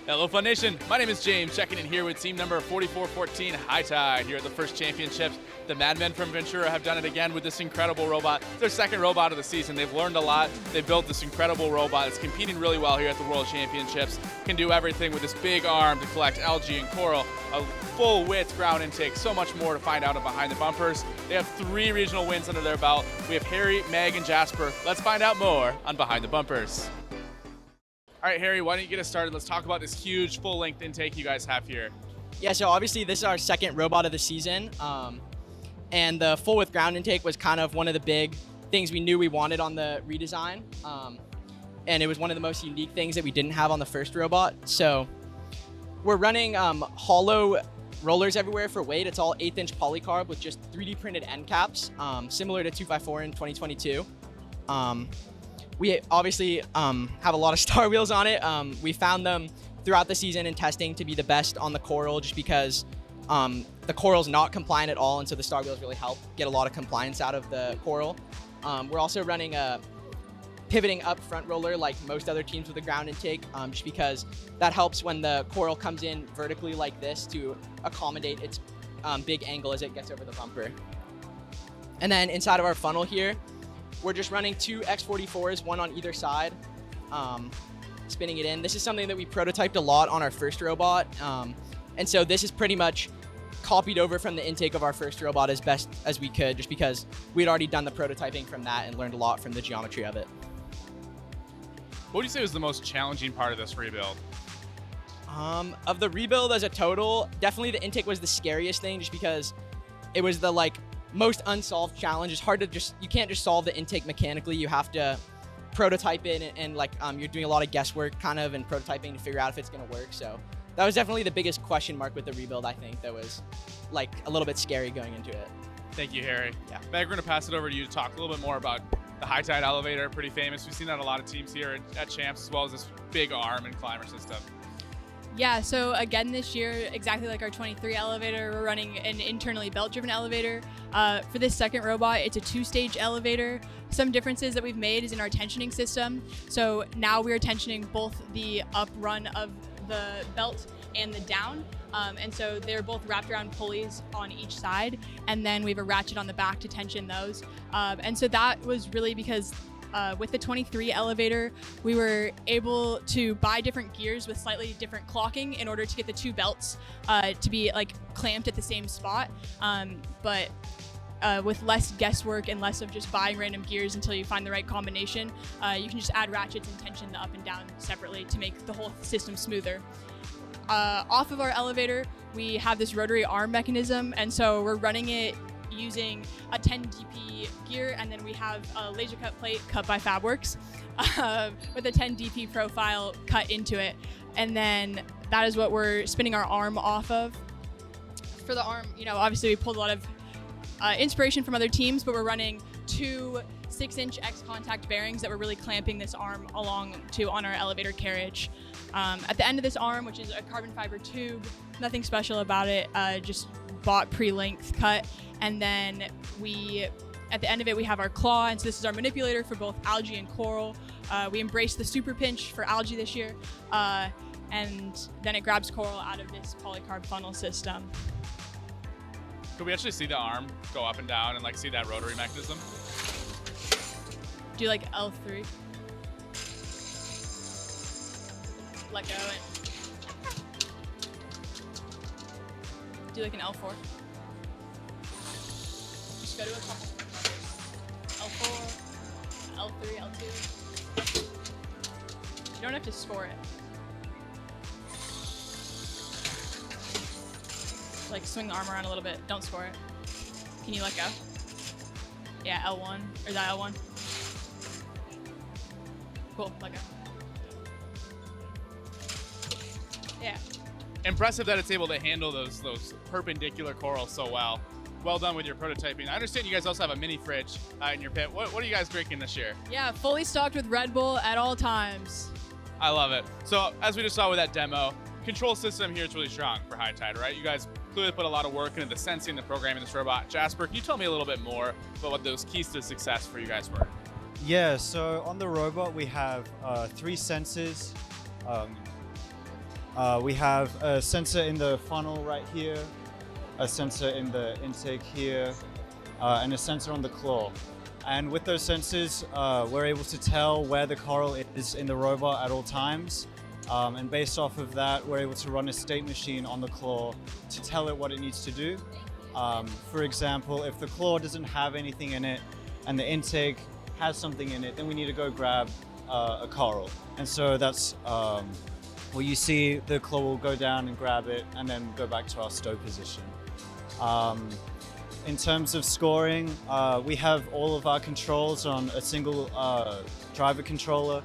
Hello, Fun Nation. My name is James, checking in here with team number 4414, HighTide, here at the FRC Championships. The Madmen from Ventura have done it again with this incredible robot. It's their second robot of the season. They've learned a lot. They've built this incredible robot that's competing really well here at the World Championships. Can do everything with this big arm to collect algae and coral, a full width ground intake, so much more to find out of behind the bumpers. They have 3 regional wins under their belt. We have Harry, Meg, and Jasper. Let's find out more on Behind the Bumpers. All right, Harry, why don't you get us started? Let's talk about this huge full-length intake you guys have here. Yeah, so obviously this is our second robot of the season, and the full width ground intake was kind of one of the big things we knew we wanted on the redesign, and it was one of the most unique things that we didn't have on the first robot. So we're running hollow rollers everywhere for weight. It's all 1/8" polycarb with just 3D printed end caps, similar to 254 in 2022. We obviously have a lot of star wheels on it. We found them throughout the season in testing to be the best on the coral, just because the coral's not compliant at all, and so the star wheels really help get a lot of compliance out of the coral. We're also running a pivoting up front roller like most other teams with a ground intake, just because that helps when the coral comes in vertically like this to accommodate its big angle as it gets over the bumper. And then inside of our funnel here, we're just running 2 X44s, one on either side, spinning it in. This is something that we prototyped a lot on our first robot. And so this is pretty much copied over from the intake of our first robot as best as we could, just because we'd already done the prototyping from that and learned a lot from the geometry of it. What would you say was the most challenging part of this rebuild? Of the rebuild as a total, definitely the intake was the scariest thing, just because it was the most unsolved challenge. It's hard to you can't just solve the intake mechanically. You have to prototype it, and you're doing a lot of guesswork kind of and prototyping to figure out if it's going to work. So that was definitely the biggest question mark with the rebuild. I think that was a little bit scary going into it. Thank you, Harry. Yeah. Meg, we're going to pass it over to you to talk a little bit more about the HighTide elevator. Pretty famous. We've seen that on a lot of teams here at Champs, as well as this big arm and climber system. Yeah, so again this year, exactly like our 23 elevator, we're running an internally belt-driven elevator. For this second robot, it's a 2-stage elevator. Some differences that we've made is in our tensioning system. So now we're tensioning both the up run of the belt and the down. And so they're both wrapped around pulleys on each side. And then we have a ratchet on the back to tension those. And so that was really because with the 23 elevator, we were able to buy different gears with slightly different clocking in order to get the 2 belts to be clamped at the same spot. But with less guesswork and less of just buying random gears until you find the right combination, you can just add ratchets and tension the up and down separately to make the whole system smoother. Off of our elevator, we have this rotary arm mechanism, and so we're running it using a 10 DP gear, and then we have a laser cut plate cut by Fabworks with a 10 DP profile cut into it, and then that is what we're spinning our arm off of. For the arm, obviously we pulled a lot of inspiration from other teams, but we're running 2 6-inch X contact bearings that we're really clamping this arm along to on our elevator carriage. At the end of this arm, which is a carbon fiber tube, nothing special about it, just bought pre-length cut. And then at the end of it, we have our claw, and so this is our manipulator for both algae and coral. We embraced the super pinch for algae this year, and then it grabs coral out of this polycarb funnel system. Could we actually see the arm go up and down and see that rotary mechanism? Do L3. Let go and do an L4. Just go to a couple. L4, L3, L2. You don't have to score it. Swing the arm around a little bit. Don't score it. Can you let go? Yeah, L1. Or is that L1? Cool, let go. Yeah. Impressive that it's able to handle those perpendicular corals so well. Well done with your prototyping. I understand you guys also have a mini fridge in your pit. What are you guys drinking this year? Yeah, fully stocked with Red Bull at all times. I love it. So as we just saw with that demo, control system here is really strong for HighTide, right? You guys clearly put a lot of work into the sensing, the programming this robot. Jasper, can you tell me a little bit more about what those keys to success for you guys were? Yeah, so on the robot we have 3 sensors, We have a sensor in the funnel right here, a sensor in the intake here, and a sensor on the claw. And with those sensors, we're able to tell where the coral is in the robot at all times. And based off of that, we're able to run a state machine on the claw to tell it what it needs to do. For example, if the claw doesn't have anything in it and the intake has something in it, then we need to go grab a coral. And so that's where you see the claw will go down and grab it and then go back to our stow position. In terms of scoring, we have all of our controls on a single driver controller.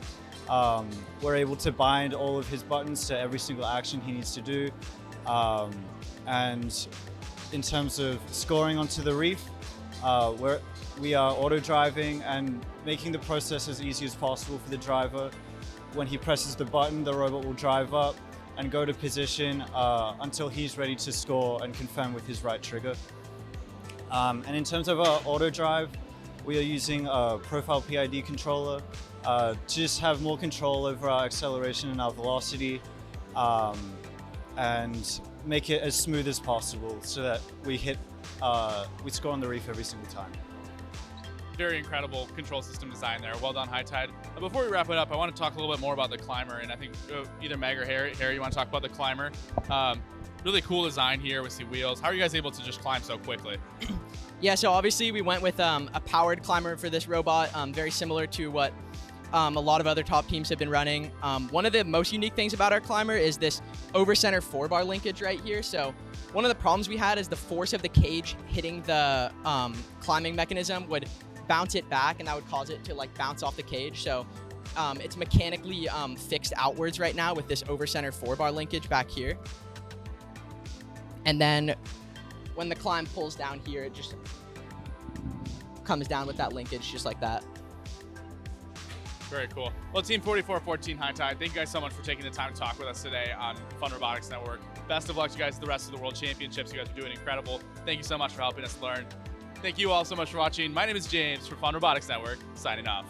We're able to bind all of his buttons to every single action he needs to do. And in terms of scoring onto the reef, we are auto driving and making the process as easy as possible for the driver. When he presses the button, the robot will drive up and go to position until he's ready to score and confirm with his right trigger. And in terms of our auto drive, we are using a profile PID controller to just have more control over our acceleration and our velocity, and make it as smooth as possible so that we score on the reef every single time. Very incredible control system design there. Well done, HighTide. Before we wrap it up, I want to talk a little bit more about the climber, and I think either Meg or Harry, you want to talk about the climber? Really cool design here with the wheels. How are you guys able to just climb so quickly? Yeah, so obviously we went with a powered climber for this robot, very similar to what a lot of other top teams have been running. One of the most unique things about our climber is this over-center 4-bar linkage right here. So one of the problems we had is the force of the cage hitting the climbing mechanism would bounce it back, and that would cause it to like bounce off the cage. So it's mechanically fixed outwards right now with this over-center 4-bar linkage back here. And then when the climb pulls down here, it just comes down with that linkage just like that. Very cool. Well, Team 4414 HighTide, thank you guys so much for taking the time to talk with us today on Fun Robotics Network. Best of luck to you guys at the rest of the World Championships. You guys are doing incredible. Thank you so much for helping us learn. Thank you all so much for watching. My name is James for Fun Robotics Network, signing off.